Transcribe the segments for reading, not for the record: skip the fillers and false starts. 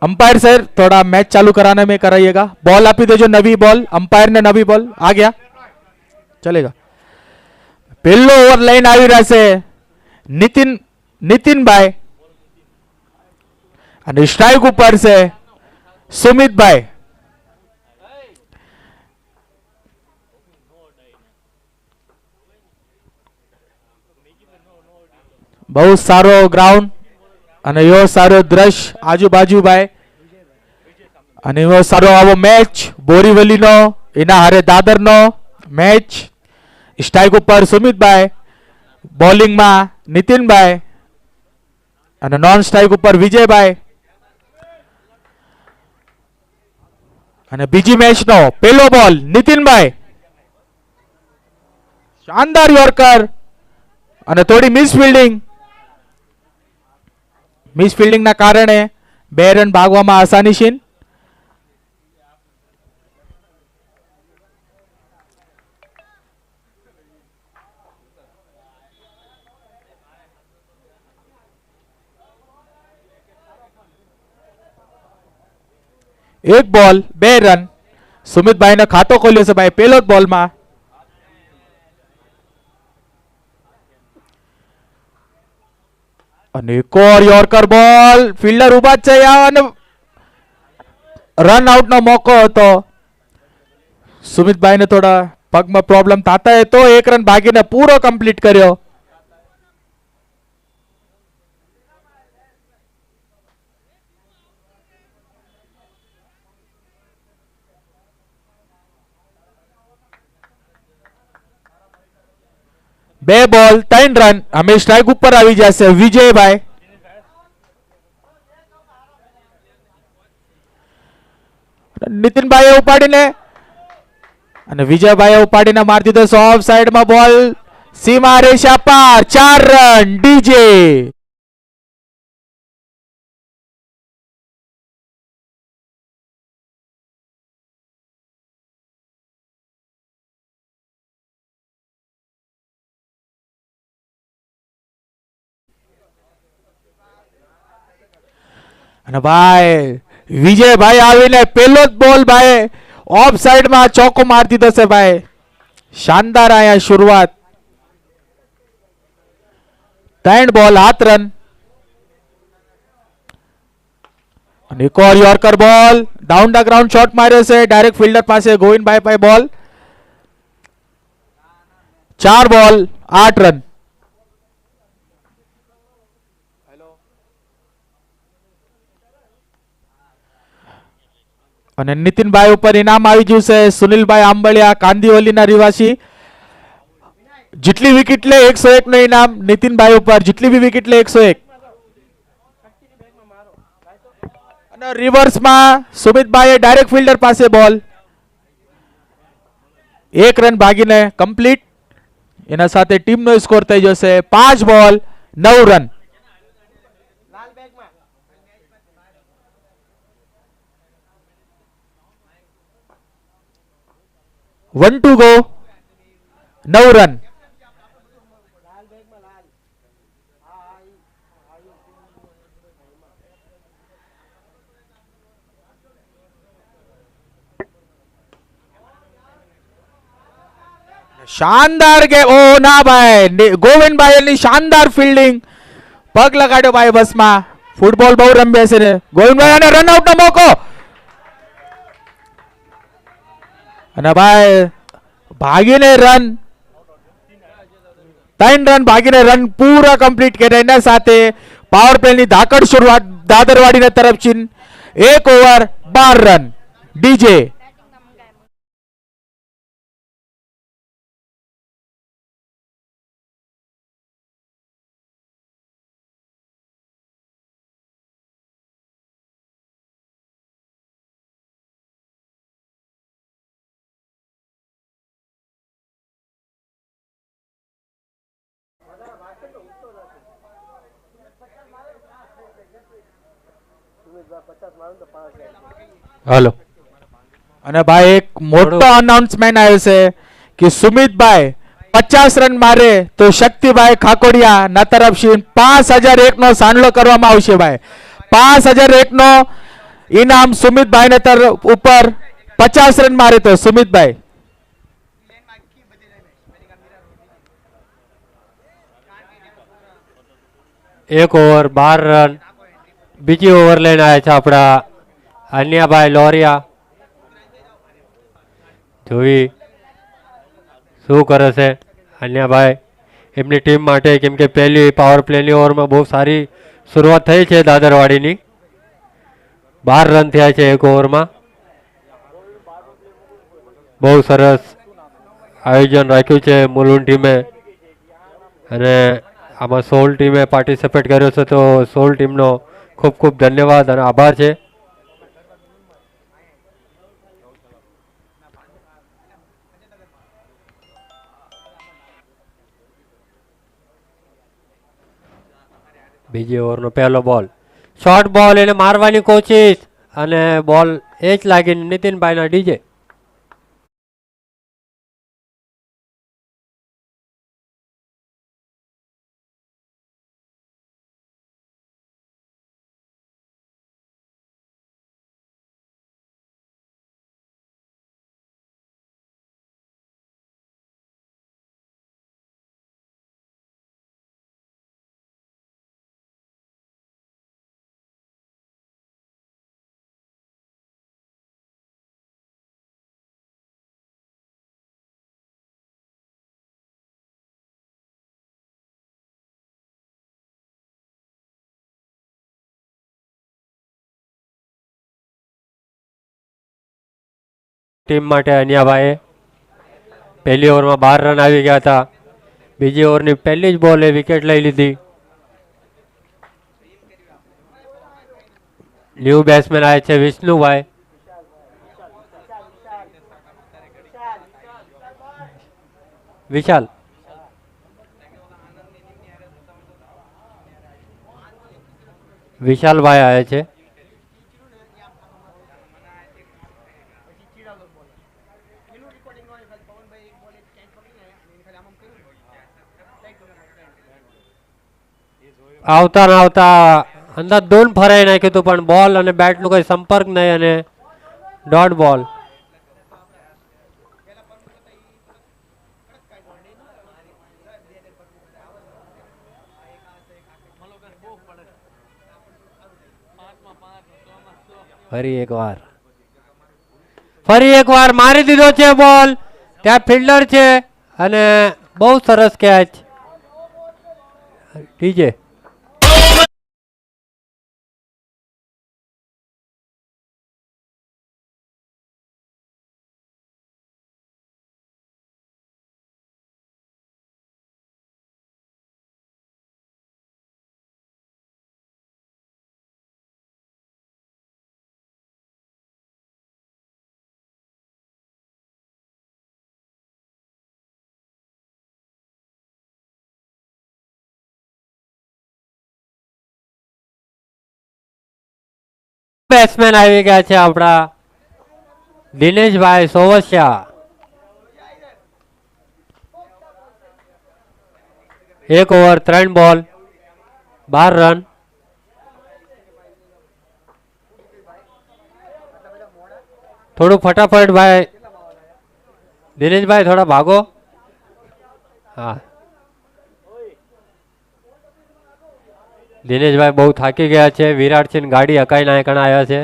Umpire sir थोड़ा match चालू कराने में कराइएगा। बॉल आपी देजो, नवी बॉल, अंपायर ने नवी बॉल आ गया, चलेगा। पहलो ओवर लाइन આવી રહ્યા છે નીતિનભાઈ અને સ્ટ્રાઇક ઉપર છે સુમિતભાઈ। બહુ સારો ગ્રાઉન્ડ અને એવો સારો દ્રશ્ય આજુબાજુ ભાઈ અને એવો સારો આવો મેચ બોરીવલીનો એના હારે દાદરનો મેચ। સ્ટ્રાઇક ઉપર સુમિતભાઈ, બોલિંગમાં નીતિનભાઈ અને નોન સ્ટ્રાઇક ઉપર વિજયભાઈ। અને બીજી મેચનો પહેલો બોલ નીતિનભાઈ, શાનદાર યોર્કર અને થોડી મિસ ફિલ્ડિંગના કારણે 2 રન ભાગવામાં આસાની છે। एक बॉल 2 रन सुमित भाई ने खातो खोल्यो से भाई पहलो बॉल में। एक और यॉर्कर बॉल, फील्डर उभा ज छे અને रन आउट नो मौको હતો। सुमित भाई ने थोड़ा पग में प्रॉब्लम थाता है तो 1 रन भागीने पूरो कंप्लीट कर्यो। बे बॉल 3 रन हमें स्ट्राइक ऊपर આવી જશે વિજયભાઈ। નીતિનભાઈએ ઉપાડીને અને વિજયભાઈએ ઉપાડીને મારી દીધો ઓફ સાઈડ માં બોલ, સીમા રેખા પાર, 4 રન ડીજે। અને ભાઈ વિજયભાઈ આવીને પહેલો જ બોલ ભાઈ ઓફ સાઈડ માં ચોકો મારી દીધો છે ભાઈ। શાનદાર આયા शुरुआत। 3 बॉल 7 रन। અને એક ઓર યોર્કર બોલ, डाउन द ग्राउंड शॉट मार्यो છે डायरेक्ट फील्डर પાસે ગોવિંદભાઈ પાસે બોલ। 4 बॉल 8 रन। અને નીતિનભાઈ ઉપર ઇનામ આવી ગયું છે સુનિલભાઈ આંબળિયા કાંદીવલીના રહેવાસી। જેટલી વિકેટ લે 101 નું ઇનામ નીતિનભાઈ ઉપર, જેટલી બી વિકેટ લે 101। અને રિવર્સમાં સુમિતભાઈએ ડાયરેક્ટ ફિલ્ડર પાસે બોલ, 1 રન ભાગીને કમ્પ્લીટ। એના સાથે ટીમનો સ્કોર થઈ જશે 5 બોલ 9 રન। 1 to go, 9 run. शानदार के ओ ना भाई गोविंद भाई शानदार फील्डिंग, पग लगाड्यो भाई बस में। फूटबॉल बहु रमे छे गोविंद भाई ने रन आउट नो मौको। અને ભાઈ ભાગીને રન 3 રન ભાગીને રન પૂરા કમ્પ્લીટ કર્યા। એના સાથે પાવર પ્લે ની ધાકડ શરૂઆત દાદરવાડીના તરફથી। 1 ઓવર 12 રન ડીજે। हेलो અને ભાઈ એક મોટો અનાઉન્સમેન્ટ આવ્યો છે કે સુમિતભાઈ 50 રન મારે તો શક્તિભાઈ ખાકોડિયા ના તરફથી 5001 નો સાંડલો કરવામાં આવશે ભાઈ। 5001 નો इनाम सुमित भाई ने तर ऊपर 50 रन मारे तो सुमित भाई एक ओवर 12 रन बीजी ओवर લઈને આવ્યા છે આપણા અન્યાભાઈ લોરિયા જોઈ શું કરે છે અન્યાભાઈ એમની ટીમ માટે કેમ કે પહેલી પાવર પ્લેની ઓવરમાં બહુ સારી શરૂઆત થઈ છે દાદરવાડીની 12 રન થયા છે એક ઓવરમાં બહુ સરસ આયોજન રાખ્યું છે મુલુંડ ટીમે અને આમાં 16 ટીમે પાર્ટિસિપેટ કર્યો છે તો 16 ટીમનો ખૂબ ખૂબ ધન્યવાદ અને આભાર છે બીજી ઓવરનો પહેલો બોલ શોર્ટ બોલ એને મારવાની કોશિશ અને બોલ એચ લાગીને નીતિનભાઈના ડીજે ટીમ માટે અન્યાભાઈએ પહેલી ઓવરમાં 12 રન આવી ગયા હતા બીજી ઓવરની પહેલી જ બોલે વિકેટ લઈ લીધી ન્યૂ બેટ્સમેન આવે છે વિષ્ણુભાઈ વિશાલ વિશાલભાઈ આવે છે આવતા ને આવતા અંદર દોન ફરાઈ નાખ્યું હતું પણ બોલ અને બેટનો કોઈ સંપર્ક નહીં અને ડોટ બોલ ફરી એકવાર મારી દીધો છે બોલ ત્યાં ફિલ્ડર છે અને બહુ સરસ કેચ ડીજે બેટ્સમેન આવી ગયા છે આપણા દિનેશભાઈ સોવસિયા એક ઓવર 3 બોલ 12 રન થોડું ફટાફટ ભાઈ દિનેશભાઈ થોડા ભાગો હા દિનેશભાઈ બહુ થાકી ગયા છે વિરાટસિંહ ગાડી હકાઈને આકણ આવ્યા છે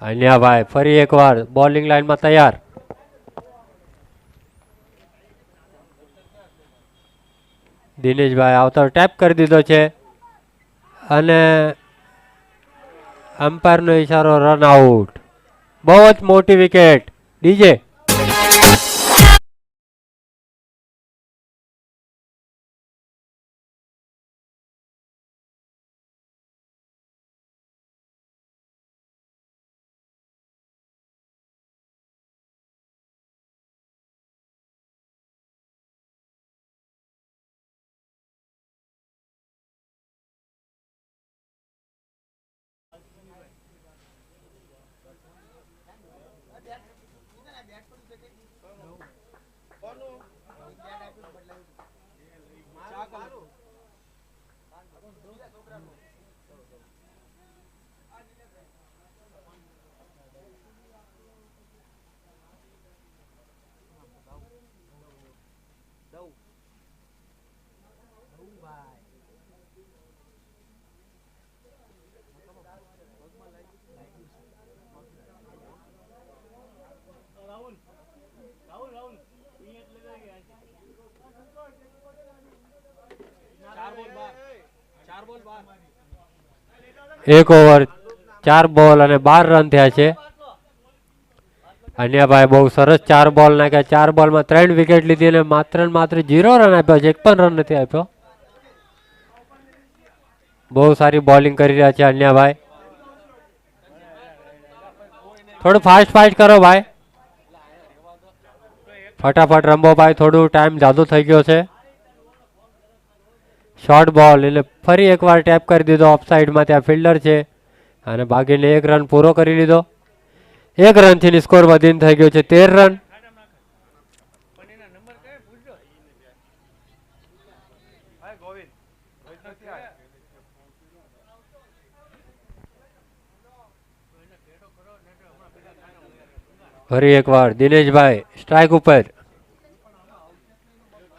અન્યાભાઈ ફરી એકવાર બોલિંગ લાઈનમાં તૈયાર દિનેશભાઈ આવતા ટેપ કરી દીધો છે અને અમ્પાયરનો ઈશારો રન આઉટ બહુ જ મોટી વિકેટ ડીજે એક ઓવર 4 બોલ અને 12 રન થયા છે. અન્યાભાઈ બહુ સરસ 4 બોલ નાખ્યા. 4 બોલમાં 3 વિકેટ લીધી અને માત્ર ને માત્ર 0 રન આપ્યો છે. એક પણ રન નથી આપ્યો. બહુ સારી બોલિંગ કરી રહ્યા છે અન્યાભાઈ. થોડું ફાસ્ટ કરો ભાઈ. ફટાફટ રમો ભાઈ. થોડું ટાઈમ જાદુ થઈ ગયો છે. શોર્ટ બોલ એટલે ફરી એકવાર ટેપ કરી દીધો ઓફ સાઈડમાં. ત્યાં ફિલ્ડર છે અને ભાગીને 1 રન પૂરો કરી લીધો. 1 રનથી સ્કોર વધીને થઈ ગયો છે 13 રન. ફરી એકવાર દિનેશભાઈ સ્ટ્રાઇક ઉપર.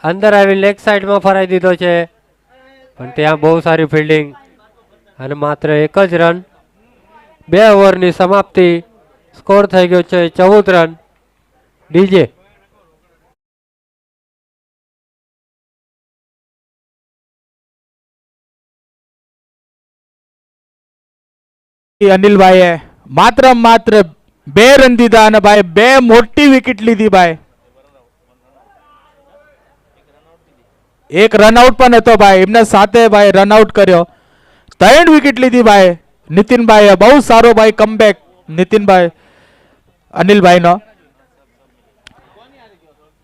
અંદર આવી લેગ સાઈડમાં ફરાઈ દીધો છે પણ ત્યાં બહુ સારી ફિલ્ડિંગ અને માત્ર 1 જ રન. 2 ઓવરની સમાપ્તિ. સ્કોર થઈ ગયો છે 14 રન. ડીજે અનિલભાઈએ માત્ર 2 રન દીધા અને ભાઈ 2 મોટી વિકેટ લીધી ભાઈ. 1 રનઆઉટ પણ હતો ભાઈ. એમને સાથે ભાઈ રનઆઉટ કર્યો. 3 વિકેટ લીધી ભાઈ નીતિનભાઈએ. બહુ સારો ભાઈ કમબેક નીતિનભાઈ અનિલભાઈનો.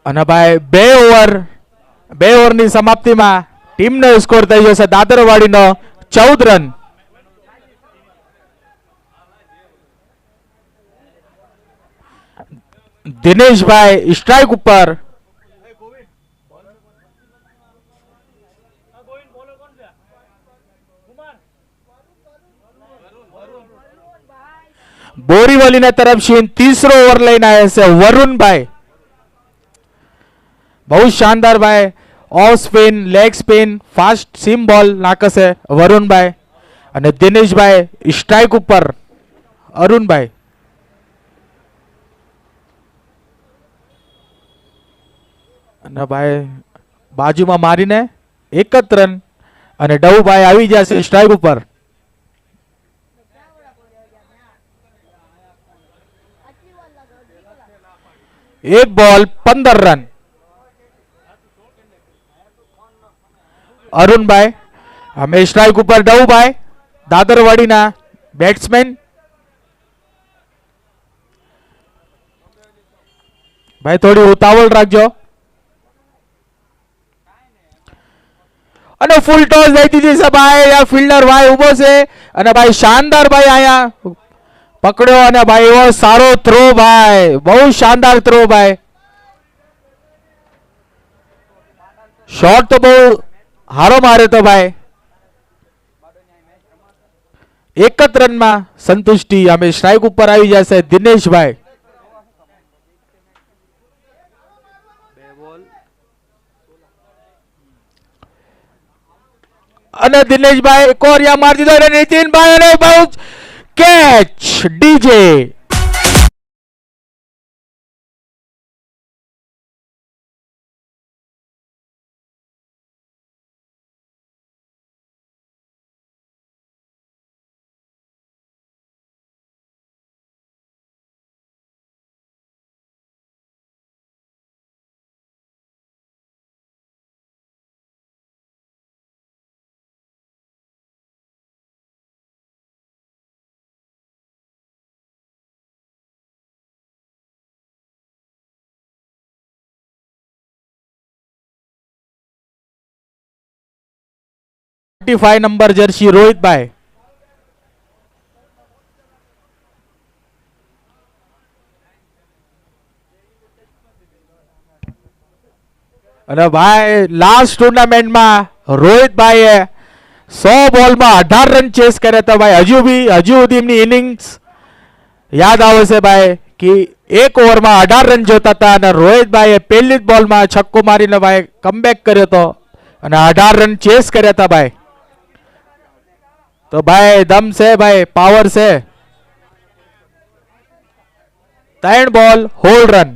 અને ભાઈ 2 ઓવરની સમાપ્તિમાં ટીમનો સ્કોર થઈ ગયો છે દાદરવાડીનો 14 રન. દિનેશભાઈ સ્ટ્રાઇક ઉપર. બોરીવલીના તરફથી 3રો ઓવર લઈને આવ્યા છે વરુણભાઈ. બહુ શાનદાર ભાઈ. Off spin, leg spin, fast seam ball નાખે છે વરુણભાઈ. અને દિનેશભાઈ સ્ટ્રાઇક ઉપર અરુણભાઈ. અને ભાઈ બાજુમાં મારીને 1 જ રન. અને ડવુભાઈ આવી જશે સ્ટ્રાઇક ઉપર. 1 બોલ 15 રન. અરુણભાઈ અમે સ્ટ્રાઇક ઉપર. ડવુભાઈ દાદરવાડીના બેટ્સમેન. ભાઈ થોડી ઉતાવળ રાખજો. અને ફૂલ ટોસ દઈ દીધી છે ભાઈ. આ ફિલ્ડર ભાઈ ઉભો છે અને ભાઈ શાનદાર ભાઈ આયા પકડ્યો. અને ભાઈ એવો સારો થ્રો ભાઈ. બહુ શાનદાર થ્રો ભાઈ. શોટ તો બહુ હારો મારે તો ભાઈ. 1 જ રનમાં સંતુષ્ટિ. અમે સ્ટ્રાઇક ઉપર આવી જશે દિનેશભાઈ. અને દિનેશભાઈ કોરિયા મારી દીધો. અને નીતિનભાઈ અને બહુ કેચ. ડીજે નંબર જર્સી રોહિતભાઈ. અને ભાઈ લાસ્ટ ટુર્નામેન્ટમાં રોહિતભાઈએ 100 બોલમાં 18 રન ચેસ કર્યા હતા ભાઈ. હજુ સુધી એમની ઇનિંગ્સ યાદ આવે છે ભાઈ કે એક ઓવરમાં 18 રન જોતા હતા અને રોહિતભાઈએ પહેલી જ બોલમાં છક્કો મારીને ભાઈ કમબેક કર્યો હતો અને 18 રન ચેસ કર્યા હતા ભાઈ. તો ભાઈ દમ છે ભાઈ, પાવર છે. 3 બોલ હોલ રન.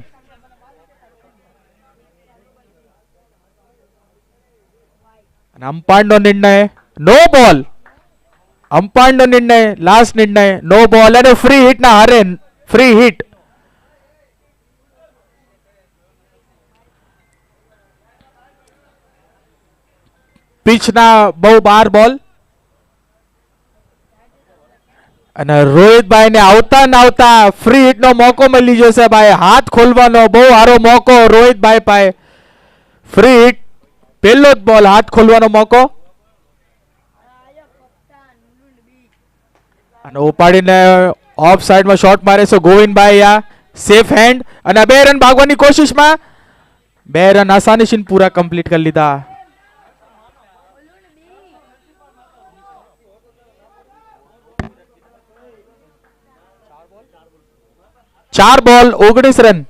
અને અંપાયરનો નિર્ણય નો બોલ. અંપાયરનો નિર્ણય લાસ્ટ નિર્ણય નો બોલ અને ફ્રી હિટ ના હારે ફ્રી હિટ. પિચના બહુ બાર બોલ અને રોહિતભાઈ ને આવતા ફ્રી હિટ નો મોકો મળી જશે ભાઈ. હાથ ખોલવાનો બહુ સારો મોકો રોહિતભાઈ પાસે. ફ્રી હિટ પહેલો જ બોલ, હાથ ખોલવાનો મોકો અને ઉપાડીને ઓફ સાઈડમાં શોટ મારે છે ગોવિંદભાઈ. આ સેફ હેન્ડ અને 2 રન ભાગવાની કોશિશમાં 2 રન આસાનીથી પૂરા કમ્પ્લીટ કરી લીધા. ચાર બોલ 19 રન.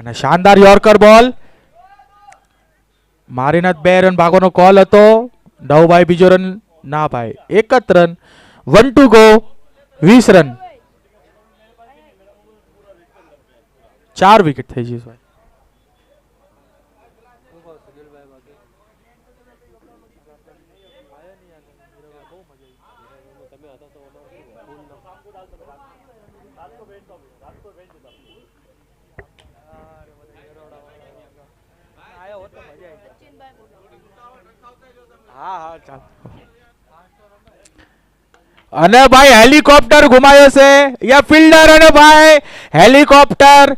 અને શાનદાર યોર્કર બોલ મારીને 2 રન ભાગવાનો કોલ હતો. નવભાઈ બીજો રન ના ભાઈ, એક જ run. 1 to go, 20 run. 4 wicket થઈ જશે ભાઈ. અને ભાઈ હેલિકોપ્ટર ઘુમાયો છે યા ફિલ્ડર અને ભાઈ હેલિકોપ્ટર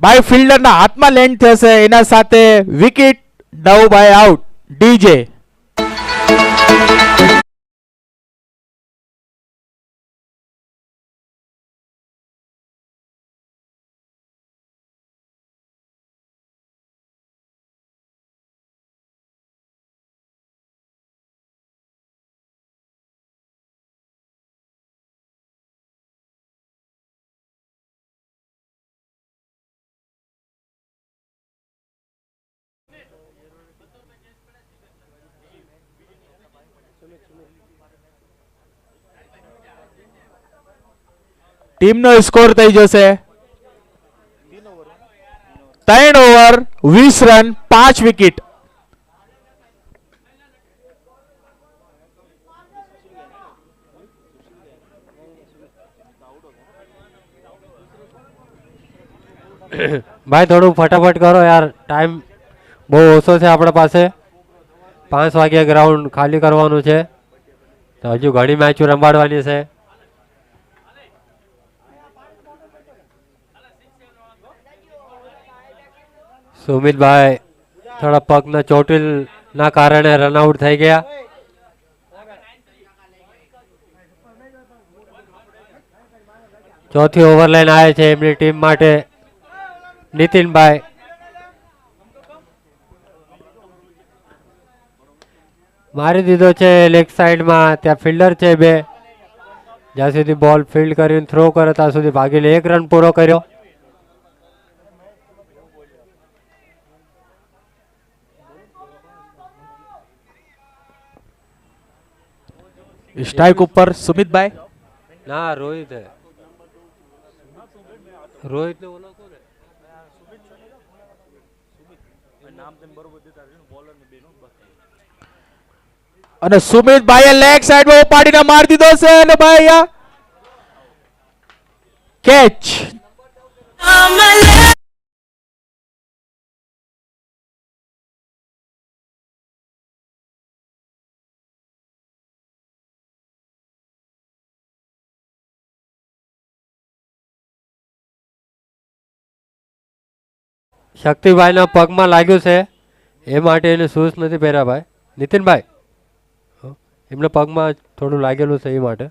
ભાઈ ફિલ્ડરના હાથમાં લેન્ડ થશે, એના સાથે વિકેટ. નવભાઈ આઉટ. ડીજે ટીમનો સ્કોર થઈ જશે 3 ઓવર 20 રન 5 વિકેટ. ભાઈ થોડું ફટાફટ કરો યાર, ટાઈમ બહુ ઓછો છે આપણા પાસે. 5 વાગે ગ્રાઉન્ડ ખાલી કરવાનું છે, તો હજુ ઘણી મેચો રમાડવાની છે. સુમિતભાઈ થોડા પગના ચોટીલના કારણે રનઆઉટ થઈ ગયા. ચોથી ઓવર લઈને આવે છે એમની ટીમ માટે નીતિનભાઈ. મારી દીધો છે લેગ સાઈડમાં, ત્યાં ફિલ્ડર છે 2. જ્યાં સુધી બોલ ફિલ્ડ કરીને થ્રો કરે ત્યાં સુધી ભાગીને 1 રન પૂરો કર્યો. સ્ટ્રાઇક ઉપર સુમિતભાઈ. ના રોહિત હે, રોહિત ને ઓલો કોણ હે? અને સુમિતભાઈએ લેગ સાઈડમાં ઉપાડીને મારી દીધો છે અને ભાઈ આ કેચ. શક્તિભાઈના પગમાં લાગ્યું છે એ માટે એને શૂઝ નથી પહેર્યા ભાઈ. નીતિનભાઈ એમને પગમાં થોડું લાગેલું છે એ માટે.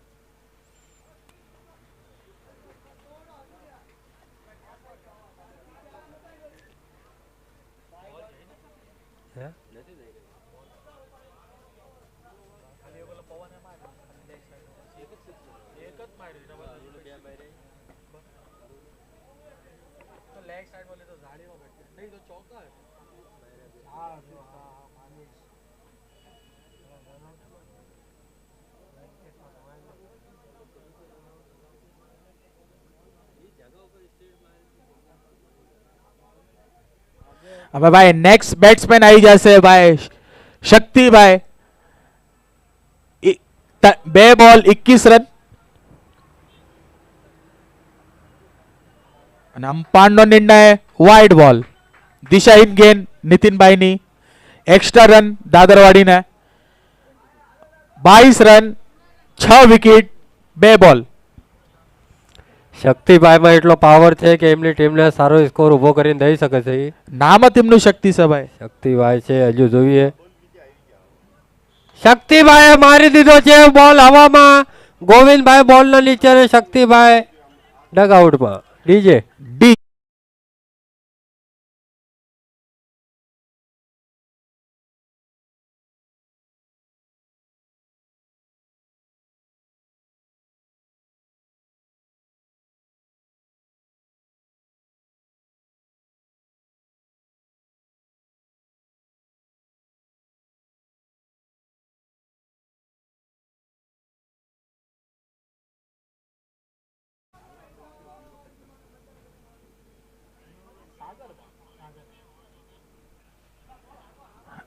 હવે ભાઈ નેક્સ્ટ બેટ્સમેન આવી જશે ભાઈ શક્તિભાઈ. 2 બોલ 21 રન. અને અંપાયરનો નિર્ણય વાઇડ બોલ. દિશાહીન ગેન નીતિનભાઈની. એક્સ્ટ્રા રન દાદરવાડીને. 22 રન 6 વિકેટ 2 બોલ. શક્તિભાઈમાં એટલો પાવર છે કે એમની ટીમને સારો સ્કોર ઊભો કરીને દઈ શકે છે. નામ જ એમનું શક્તિ છે ભાઈ. શક્તિભાઈ છે, હજુ જોઈએ. શક્તિભાઈએ મારી દીધો છે બોલ હવામાં. ગોવિંદભાઈ બોલના નીચે અને શક્તિભાઈ ડગઆઉટમાં. DJ D.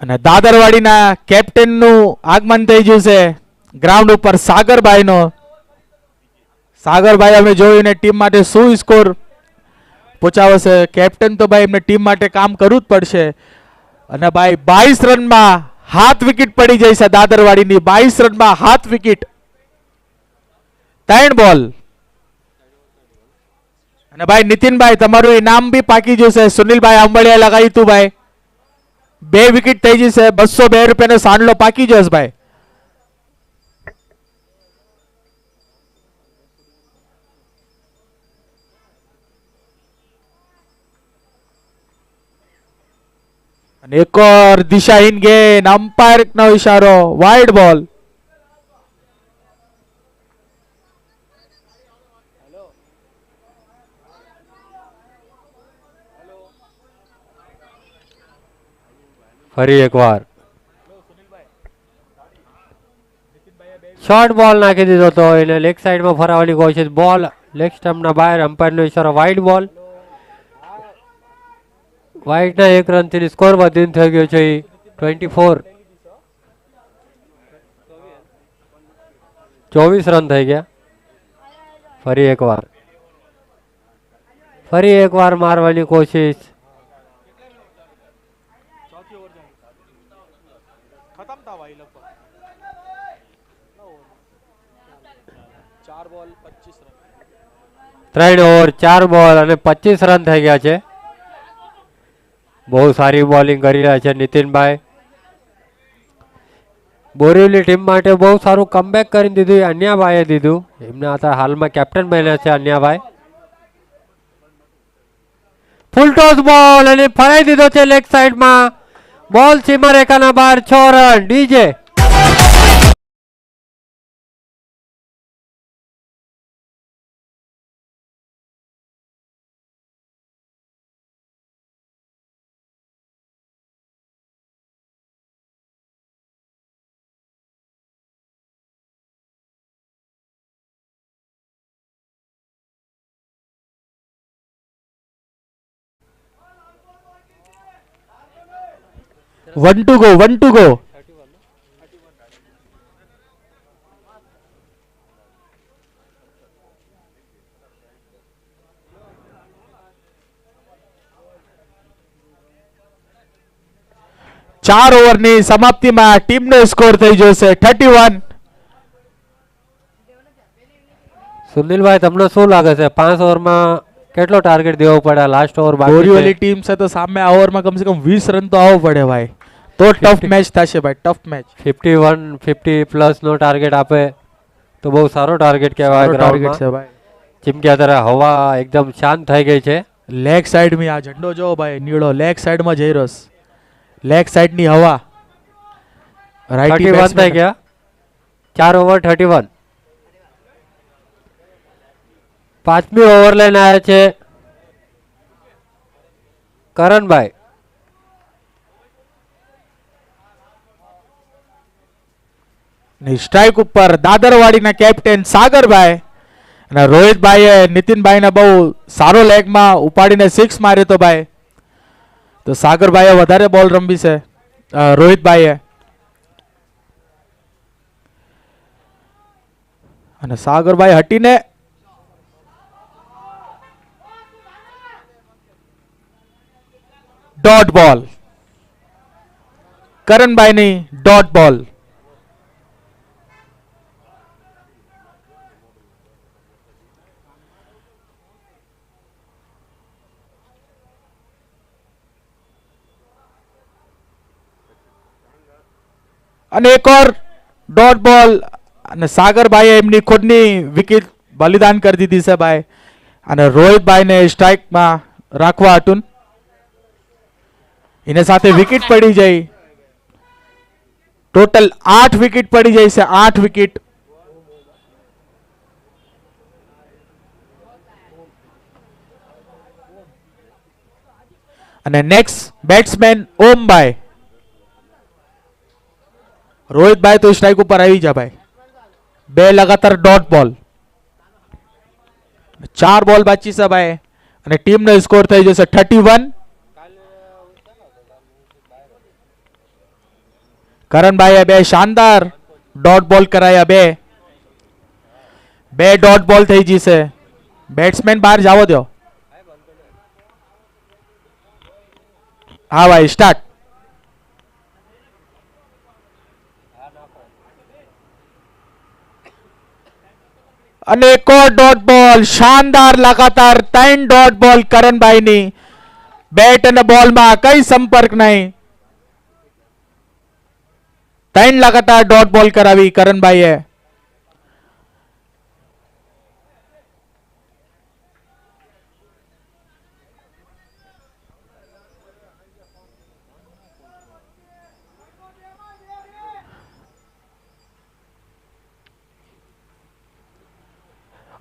અને દાદરવાડીના કેપ્ટનનું આગમન થઈ ગયું છે ગ્રાઉન્ડ ઉપર સાગરભાઈનો. સાગરભાઈ અમે જોઈને ટીમ માટે શું સ્કોર પહોંચાવે છે. કેપ્ટન તો ભાઈ એમને ટીમ માટે કામ કરવું જ પડશે. અને ભાઈ 22 રનમાં 7 વિકેટ પડી જાય છે દાદરવાડીની. 22 રનમાં 7 વિકેટ 3 બોલ. અને ભાઈ નીતિનભાઈ તમારું ઇનામ બી પાકી જશે. સુનિલભાઈ આંબળિયા લગાવી તું ભાઈ. 2 વિકેટ થઈ જશે. 202 રૂપિયાનો સાંડલો પાકી જશે ભાઈ. અને એક ઓર દિશાહીન ગેન. અંપાયર નો ઇશારો વાઇડ બોલ. ફરી એકવાર શોર્ટ બોલ નાખી દીધો તો એને લેગ સાઈડમાં ફરાવવાની કોશિશ. બોલ લેગ સ્ટમ્પના બહાર. અમ્પાયરનો ઇશારો વાઇડ બોલ. વાઇડના 1 રનથી સ્કોર વધીને થઈ ગયો છે 24. 24 રન થઈ ગયા. ફરી એકવાર મારવાની કોશિશ. ત્રણ ઓવર 4 બોલ અને 25 રન થઈ ગયા છે. બહુ સારી બોલિંગ કરી રહ્યા છે નીતિનભાઈ. બોરીવલી ટીમ માટે બહુ સારું કમબેક કરી દીધું. અન્યાભાઈએ દીધું. એમને અત્યારે હાલમાં કેપ્ટન બન્યા છે અન્યાભાઈ. ફૂલ ટોસ બોલ અને ફરાઈ દીધો છે લેગ સાઈડમાં. બોલ સીમા રેખાના બહાર. 6 run. DJ One to go. ચાર ઓવરની સમાપ્તિમાં ટીમનો સ્કોર થઈ જશે 31. સુનિલભાઈ તમને શું લાગે છે 5 ઓવરમાં કેટલો ટાર્ગેટ દેવો પડે લાસ્ટ ઓવર બાકી બોરીવલી છે ટીમ છે તો સામે આ ઓવરમાં કમસે કમ 20 રન તો આવવો પડે ભાઈ, તો ટફ 50 મેચ થશે ભાઈ, ટફ મેચ. 51 50 પ્લસ નો ટાર્ગેટ આપે તો બહુ સારો ટાર્ગેટ કહેવાય સારો ટાર્ગેટ ગ્રાઉન્ડમાં. છે ભાઈ. જેમ કે અત્યારે હવા એકદમ શાંત થઈ ગઈ છે. લેગ સાઈડ માં આ ઝંડો જો ભાઈ નીળો લેગ સાઈડ માં જઈ રહ્યો છે. લેગ સાઈડ ની હવા રાઈટી 31 થઈ ગયા, 4 ઓવર 31. પાંચમી ઓવર લઈને આવ્યા છે કરણભાઈ. સ્ટ્રાઇક ઉપર દાદરવાડીના કેપ્ટન સાગરભાઈ અને રોહિતભાઈએ નીતિનભાઈને બહુ સારો લેગમાં ઉપાડીને 6 માર્યો તો ભાઈ. તો સાગરભાઈએ વધારે બોલ રમી છે રોહિતભાઈએ. અને સાગરભાઈ હટીને ડોટ બોલ, કરણભાઈની ડોટ બોલ. અને એક ઓર ડોટ બોલ અને સાગરભાઈએ એમની ખુદની વિકેટ બલિદાન કરી દીધી છે ભાઈ. અને રોહિતભાઈને સ્ટ્રાઇકમાં રાખવા હતું, એને સાથે વિકેટ પડી જાય. ટોટલ 8 વિકેટ પડી જાય છે, 8 વિકેટ. અને નેક્સ્ટ બેટ્સમેન ઓમભાઈ. રોહિતભાઈ તો સ્ટ્રાઇક ઉપર આવી જા ભાઈ. 2 લગાતાર ડોટ બોલ, 4 બોલ બાકી છે ભાઈ. અને ટીમનો સ્કોર થઈ જશે 31. કરણભાઈએ 2 શાનદાર ડોટ બોલ કરાયા, 2 ડોટ બોલ થઈ જશે. બેટ્સમેન બહાર જાવો દો. હા ભાઈ સ્ટાર્ટ. અને એક ઓર ડોટ બોલ, શાનદાર લગાતાર 3 ડોટ બોલ કરણભાઈની. બેટ અને બોલમાં કઈ સંપર્ક નહીં, 3 લગાતાર ડોટ બોલ કરાવી કરણભાઈએ.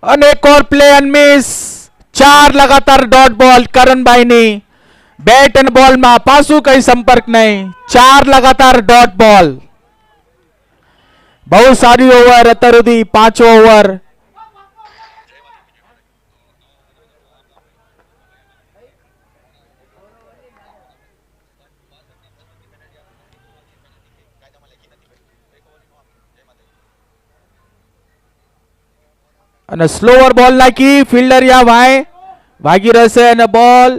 અને એક ઓર પ્લે એન્ડ મિસ, 4 લગાતાર ડોટ બોલ કરણભાઈની. બેટ અને બોલમાં પાછું કઈ સંપર્ક નહીં, 4 લગાતાર ડોટ બોલ. બહુ સારી ઓવર અત્યાર સુધી, 5 ઓવર. અને સ્લોવર બોલ નાખી ફિલ્ડર યા ભાઈ ભાગી રહેશે અને બોલ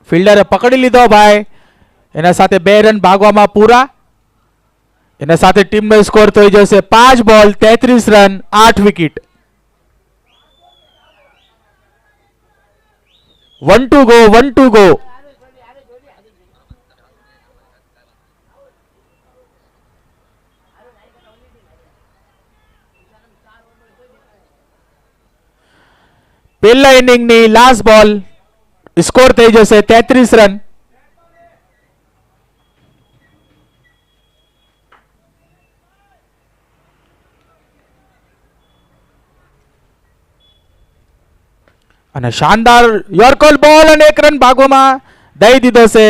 ફિલ્ડરે પકડી લીધો ભાઈ. એના સાથે 2 રન ભાગવામાં પૂરા. એના સાથે ટીમનો સ્કોર થઈ જશે 5 બોલ 33 run 8 wicket. 1 to go, 1 to go. પહેલા ઇનિંગની લાસ્ટ બોલ, સ્કોર થઈ જશે 33 રન. અને શાનદાર યોર્કર બોલ અને 1 રન ભાગોમાં દઈ દીધો છે.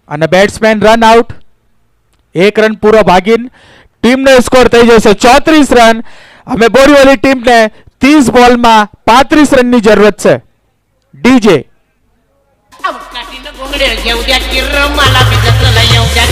અને બેટ્સમેન રન આઉટ, 1 રન પૂરો ભાગીને ટીમનો સ્કોર થઈ જશે 34 રન. અમે બોરીવલી ટીમને 30 બોલમાં 35 રનની જરૂરત છે. ડીજે गोंगडे येऊ द्या किर्र मला बी जत्रेला येऊ द्या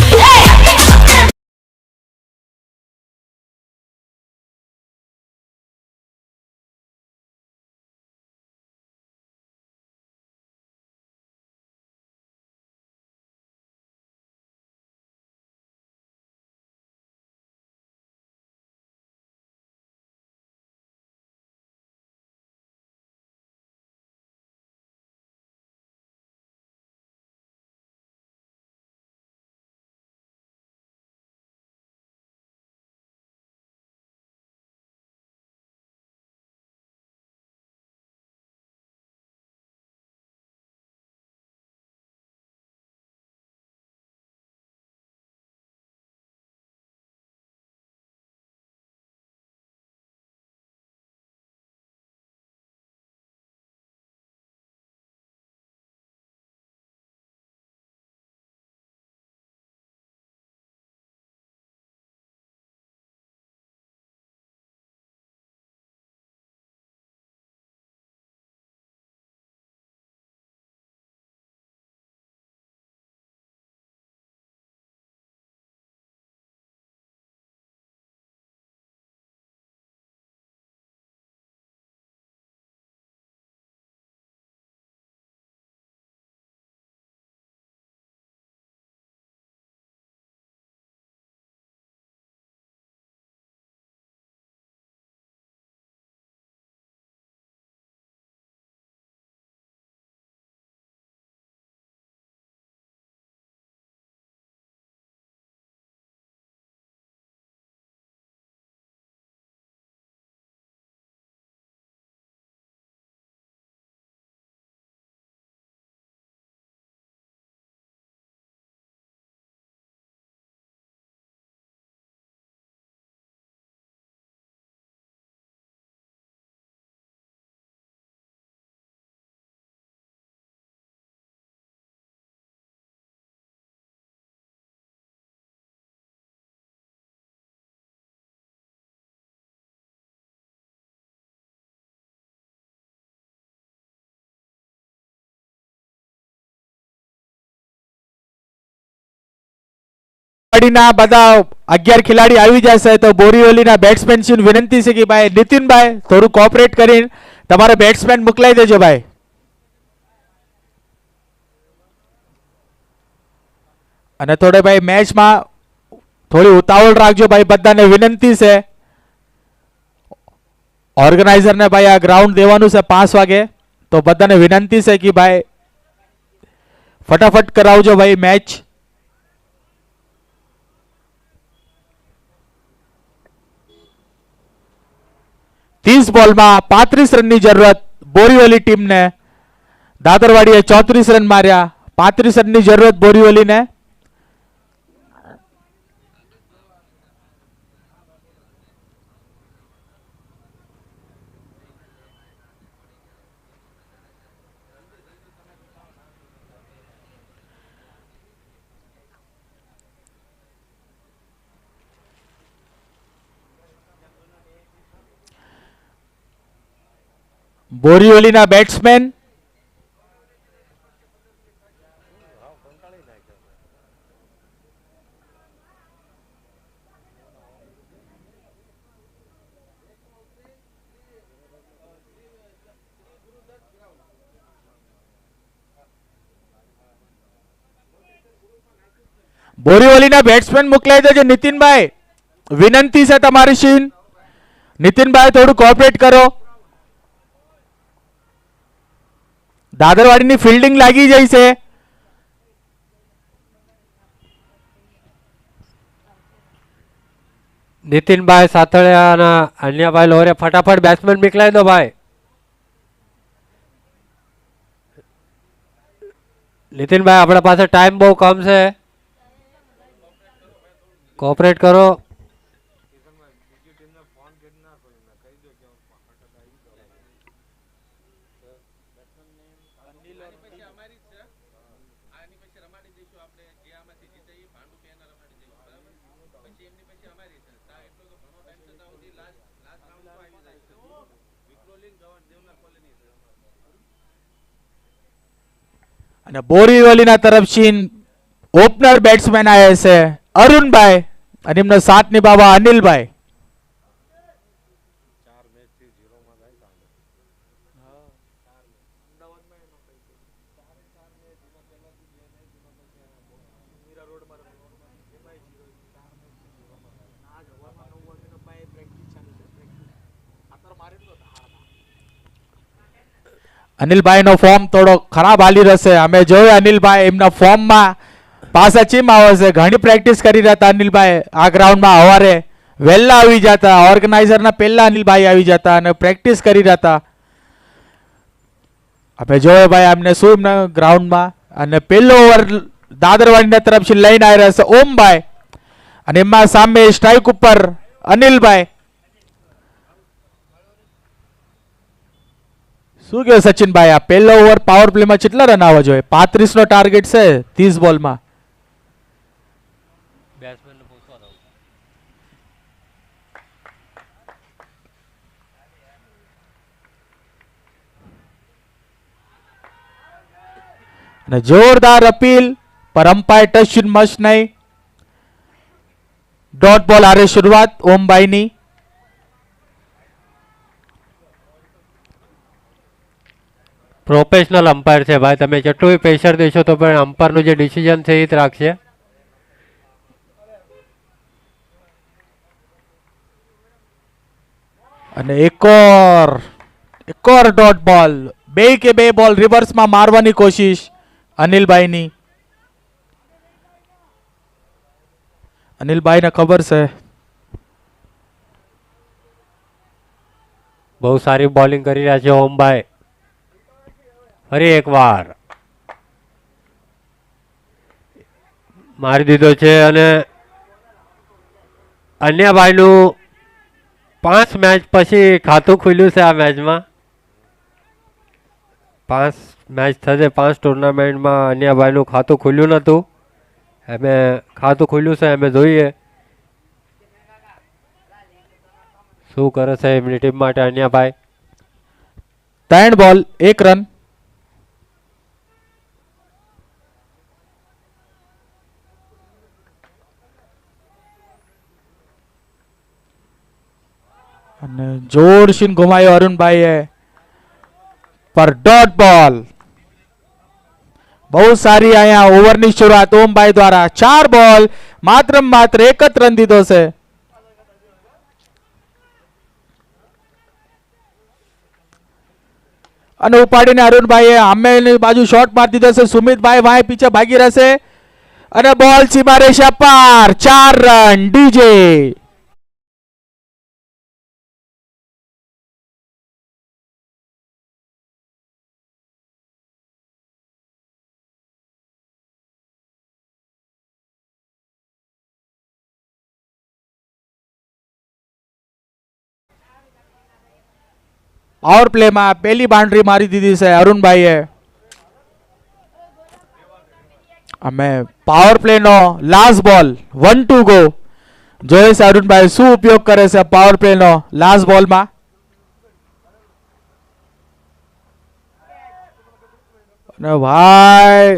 ના બધા 11 ખેલાડી આવી જશે તો બોરીવલીના બેટ્સમેન વિનંતી છે કે ભાઈ નીતિનભાઈ થોડું કોઓપરેટ કરીને તમારે બેટ્સમેન મોકલાઈ દેજો ભાઈ. અને થોડે ભાઈ મેચમાં થોડી ઉતાવળ રાખજો ભાઈ, બધાને વિનંતી છે. ઓર્ગેનાઇઝરને ભાઈ આ ગ્રાઉન્ડ દેવાનું છે 5 વાગે, તો બધાને વિનંતી છે કે ભાઈ ફટાફટ કરાવજો ભાઈ મેચ. तीस बॉल में 35 रन की जरूरत बोरीवली टीम ने. दादरवाड़ी 34 रन मार्या. 35 रन की जरूरत बोरीवली ने. બોરીવલીના બેટ્સમેન બોરીવલીના બેટ્સમેન મોકલાઈ દેજો નીતિનભાઈ, વિનંતી છે તમારી સીન. નીતિનભાઈ થોડું કોઓપરેટ કરો. દાદરવાડીની ફિલ્ડિંગ લાગી જઈ છે. નીતિનભાઈ સાથળિયા અને અન્ય ભાઈ લોરે ફટાફટ બેટ્સમેન મોકલાઈ દો ભાઈ. નીતિનભાઈ આપણા પાસે ટાઈમ બહુ કમ છે, કોઓપરેટ કરો. અને બોરીવલીના તરફથી ઓપનર બેટ્સમેન આવ્યા છે અરુણભાઈ અને એમનો સાથ નિભાવવા અનિલભાઈ. અનિલભાઈનો ફોર્મ થોડો ખરાબ હાલી રહેશે. અમે જોયું અનિલભાઈ એમના ફોર્મમાં પાછા ચીમ આવે છે. ઘણી પ્રેક્ટિસ કરી રહ્યા હતા અનિલભાઈ આ ગ્રાઉન્ડમાં. સવારે વહેલા આવી જતા, ઓર્ગેનાઇઝરના પહેલા અનિલભાઈ આવી જતા અને પ્રેક્ટિસ કરી રહ્યા હતા. આપણે જોયો ભાઈ એમને શું એમના ગ્રાઉન્ડમાં. અને પહેલો ઓવર દાદરવાડીના તરફથી લઈને આવી રહ્યા છે ઓમભાઈ અને એમાં સામે સ્ટ્રાઇક ઉપર અનિલભાઈ. શું કહ્યું સચિનભાઈ, આ પહેલો ઓવર પાવર પ્લેમાં કેટલા રન આવવા જોઈએ? 35 નો ટાર્ગેટ છે 30 બોલમાં. અને જોરદાર અપીલ પર અમ્પાયર ટચ મસ્ટ નહીં. ડોટ બોલ હારે શરૂઆત ઓમભાઈની. પ્રોફેશનલ અમ્પાયર છે ભાઈ, તમે જેટલું પ્રેશર દેશો તો પણ અમ્પાયરનું જે ડિસિઝન છે એ જ રાખશે. અને એક ઓર ડોટ બોલ. બે કે બે બોલ રિવર્સમાં મારવાની કોશિશ અનિલભાઈની. અનિલભાઈને ખબર છે. બહુ સારી બોલિંગ કરી રહ્યા છે ઓમભાઈ. ફરી એક વાર મારી દીધો છે અને અન્ય ભાઈનું 5 મેચ પછી ખાતું ખુલ્યું છે. આ મેચમાં 5 મેચ થશે, 5 ટુર્નામેન્ટમાં અન્ય ભાઈનું ખાતું ખુલ્યું નહોતું. અમે ખાતું ખુલ્યું છે, અમે જોઈએ શું કરે છે એમની ટીમ માટે અન્ય ભાઈ. 3 બોલ 1 રન. અને જોરશીન ઘુમાયો અરુણભાઈએ પર ડોટ બોલ. બહુ સારી અહીંયા ઓવરની શરૂઆત ઓમભાઈ દ્વારા. 4 બોલ માત્ર ને માત્ર 1 જ રન દીધો છે. અને ઉપાડીને અરુણભાઈએ આમેની બાજુ શોટ મારી દીધો છે. સુમિતભાઈ વાય પીછે ભાગી રહેશે અને બોલ સીમા રેખા પાર. 4 રન ડીજે. પાવર પ્લેમાં પહેલી બાઉન્ડ્રી મારી દીધી છે અરુણભાઈએ. અમે પાવર પ્લે નો લાસ્ટ બોલ 1-2 ગો. જોઈએ છે અરુણભાઈ શું ઉપયોગ કરે છે પાવર પ્લે નો લાસ્ટ બોલમાં. અને ભાઈ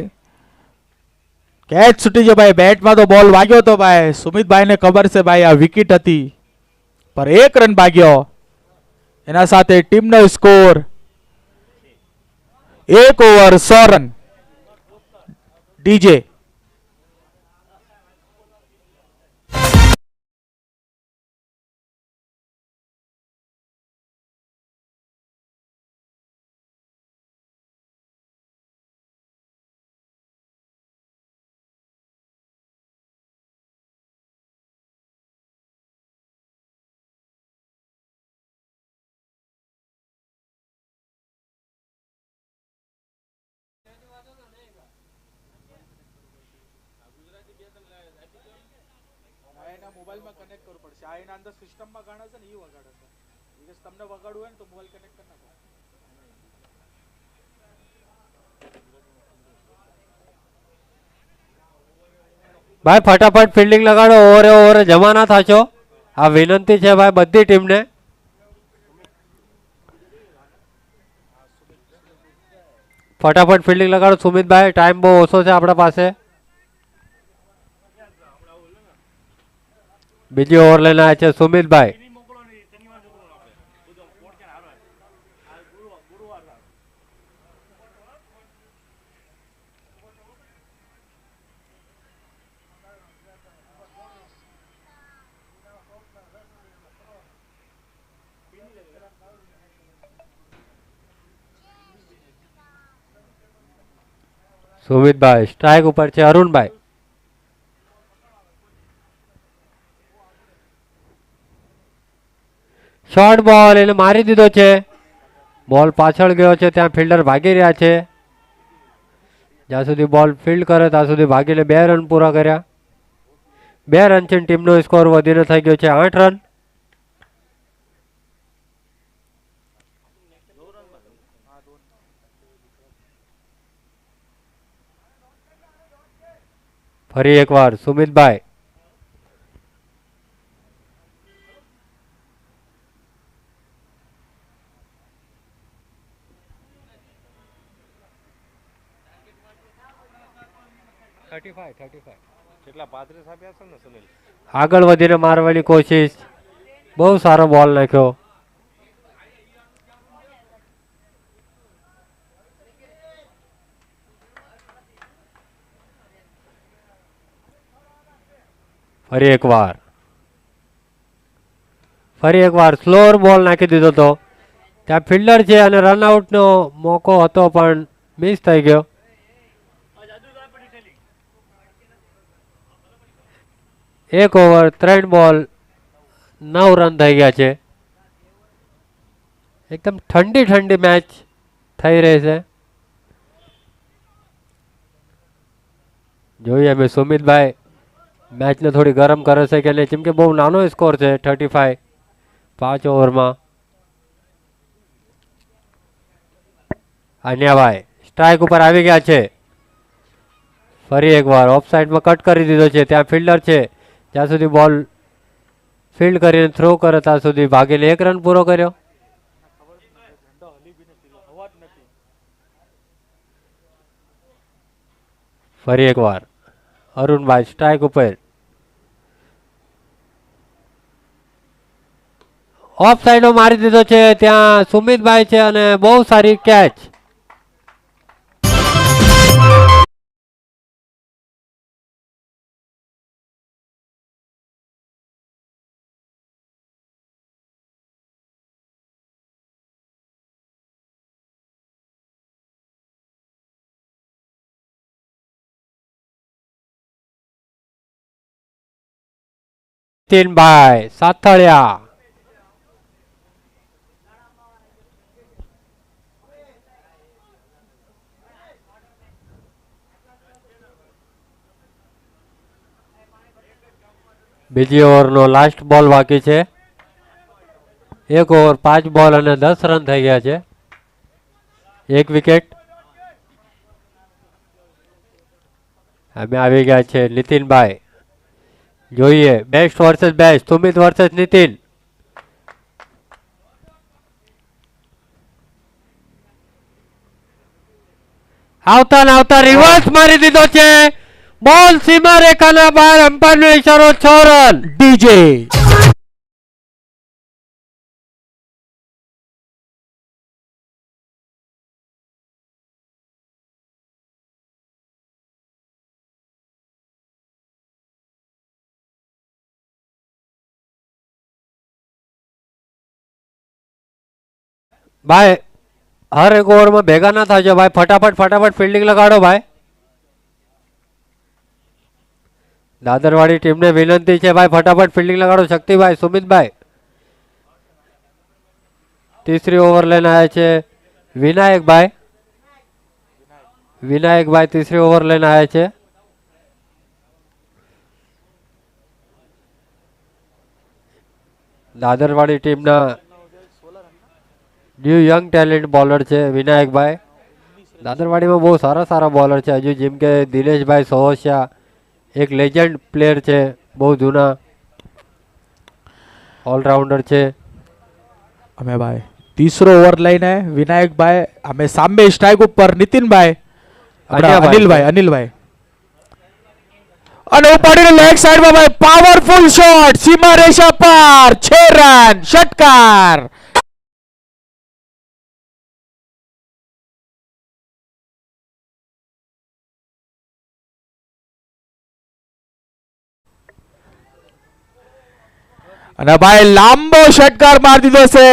કેચ છૂટી ગયો ભાઈ. બેટમાં તો બોલ વાગ્યો તો ભાઈ. સુમિતભાઈને ખબર છે ભાઈ આ વિકેટ હતી, પર 1 રન ભાગ્યો. એના સાથે ટીમનો સ્કોર 1 ઓવર 100 રન. ડીજે. મોબાઈલમાં કનેક્ટ કરવું પડશે. આ એના અંદર સિસ્ટમમાં ગાણા છે ને એ વગાડે છે. બીકોઝ તમને વગાડવું હોય ને તો મોબાઈલ કનેક્ટ કરી નાખો. ભાઈ ફટાફટ ફિલ્ડિંગ લગાડો. ઓવરે ઓવરે જમા ના થાશો. આ વિનંતી છે ભાઈ બધી ટીમને. ફટાફટ ફિલ્ડિંગ લગાડો સુમિતભાઈ. ટાઈમ બહુ ઓછો છે આપણા પાસે. બીજી ઓવર લઈને આવ્યા છે સુમિતભાઈ. સુમિતભાઈ સ્ટ્રાઇક ઉપર છે અરુણભાઈ. શોર્ટ બોલ એને મારી દીધો છે. બોલ પાછળ ગયો છે. ત્યાં ફિલ્ડર ભાગી રહ્યા છે. જ્યાં સુધી બોલ ફિલ્ડ કરે ત્યાં સુધી ભાગીને 2 રન પૂરા કર્યા. 2 રન છે. ટીમનો સ્કોર વધીને થઈ ગયો છે 8 રન. ફરી એકવાર સુમિતભાઈ. આગળ વધીને મારવાની કોશિશ. બહુ સારો બોલ નાખ્યો. ફરી એકવાર સ્લોર બોલ નાખી દીધો હતો. ત્યાં ફિલ્ડર છે અને રનઆઉટનો મોકો હતો પણ મિસ થઈ ગયો. એક ઓવર 3 બોલ 9 રન થઈ ગયા છે. એકદમ ઠંડી મેચ થઈ રહી છે. જોઈએ અમે સુમિતભાઈ મેચને થોડી ગરમ કરે છે કે નહીં, કેમ કે બહુ નાનો સ્કોર છે 35 5 ઓવરમાં. અન્યાભાઈ સ્ટ્રાઇક ઉપર આવી ગયા છે. ફરી એકવાર ઓફ સાઈડમાં કટ કરી દીધો છે. ત્યાં ફિલ્ડર છે. જ્યાં સુધી બોલ ફિલ્ડ કરીને થ્રો કરે ત્યાં સુધી ભાગીને 1 રન પૂરો કર્યો. ફરી એકવાર અરુણભાઈ સ્ટ્રાઇક ઉપર. ઓફ સાઈડો મારી દીધો છે, ત્યાં સુમિતભાઈ છે અને બહુ સારી કેચ. નીતિનભાઈ સાથળિયા. બીજી ઓવરનો લાસ્ટ બોલ બાકી છે. 1 ઓવર 5 બોલ અને 10 રન થઈ ગયા છે. 1 વિકેટ. અમે આવી ગયા છે નીતિનભાઈ. જોઈએ best versus best, Sumit versus Nitin. આવતા ને આવતા રિવર્સ મારી દીધો છે. બોલ સીમા રેખાના બહાર, અમ્પાયરનો ઈશારો, 6 રન. ડીજે ભાઈ હર એક ઓવરમાં ભેગા ના થાજો ભાઈ, ફટાફટ ફિલ્ડિંગ લગાડો ભાઈ. દાદરવાડી ટીમને વિનંતી છે ભાઈ, ફટાફટ ફિલ્ડિંગ લગાડો. શક્તિભાઈ, સુમિતભાઈ. तीसरी ओवर लेने आए छे विनायकभाई. विनायकभाई तीसरी ओवर लेने आए छे. दादरवाड़ी टीम ना न्यू यंग टैलेंट बॉलर है विनायकभाई. दादरवाड़ी में बहुत सारा सारा बॉलर है हजू, जेम के दिनेशभाई सोहसिया एक लेजेंड प्लेयर है, बहुत जूना ऑलराउंडर है. અમે ભાઈ तीसरो ओवर લઈને વિનાયકભાઈ, અમે સામે સ્ટ્રાઇક ઉપર નીતિનભાઈ, અનિલભાઈ અને ઉપાડીને લેગ સાઈડમાં ભાઈ પાવરફુલ શોટ, સીમા રેખા પાર, 6 રન, ષટકાર. અને ભાઈ લાંબો ષટકાર મારી દીધો છે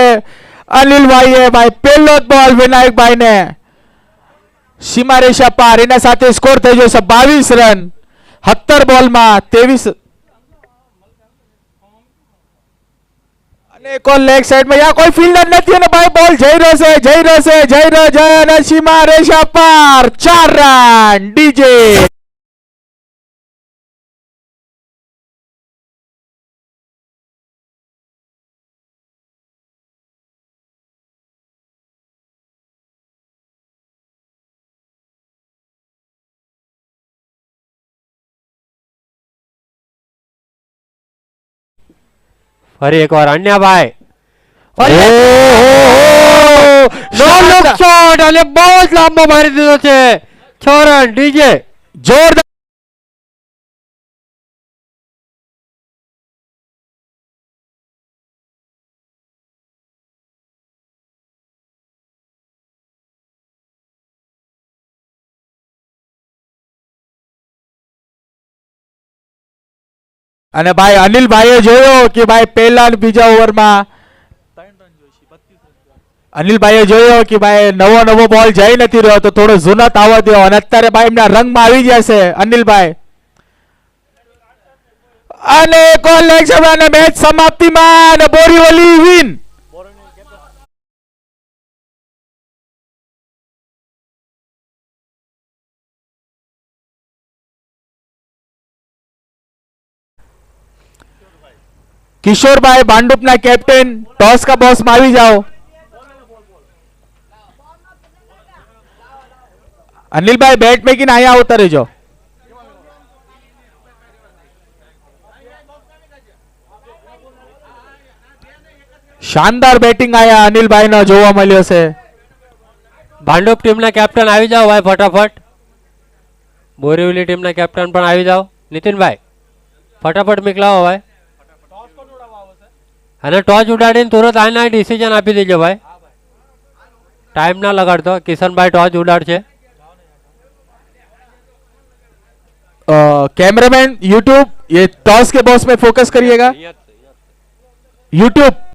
અનિલભાઈએ ભાઈ. પહેલો જ બોલ વિનાયકભાઈ ને સીમા રેખા પાર, એના સાથે સ્કોર થઈ ગયો છે 22 રન 17 બોલમાં 23. અને કોલ લેગ સાઈડમાં, યા કોઈ ફિલ્ડર નથી અને ભાઈ બોલ જઈ રહ્યો છે અને સીમા રેખા પાર, 4 રન. ડીજે ફરી એકવાર અન્યાભાઈ, નો લુક શોટ અને બહુ જ લાંબો મારી દીધો છે, 6 રન. ડીજે જોરદાર. અને ભાઈ અનિલભાઈએ જોયો કે ભાઈ પહેલા અને બીજા ઓવરમાં અનિલભાઈએ જોયો કે ભાઈ નવો બોલ જઈ નથી રહ્યો, તો થોડો જૂનત આવવા દો અને અત્યારે ભાઈ એમના રંગમાં આવી જશે અનિલભાઈ. અને કોલ લેગ છે અને મેચ સમાપ્તિમાં અને Borivali win. Kishorbhai भांडुपना captain, toss का बॉस में આવી જાઓ. अनिलभाई बैट में कि आया આવતા રહેજો. શાનદાર બેટિંગ આયા અનિલભાઈ નો જોવા મળ્યો છે. ભાંડુપ ટીમના કેપ્ટન આવી જાઓ ભાઈ ફટાફટ. બોરીવલી ટીમના કેપ્ટન પણ આવી જાઓ. નીતિનભાઈ ફટાફટ મોકલાવો ભાઈ. અને ટોચ ઉડાડીને તુરંત આના ડિસિઝન આપી દેજો ભાઈ, टाइम ना लगाड़ो। किशन भाई टॉस उड़ाड़े। कैमरामैन यूट्यूब ये टॉस के बॉस में फोकस करिएगा। यूट्यूब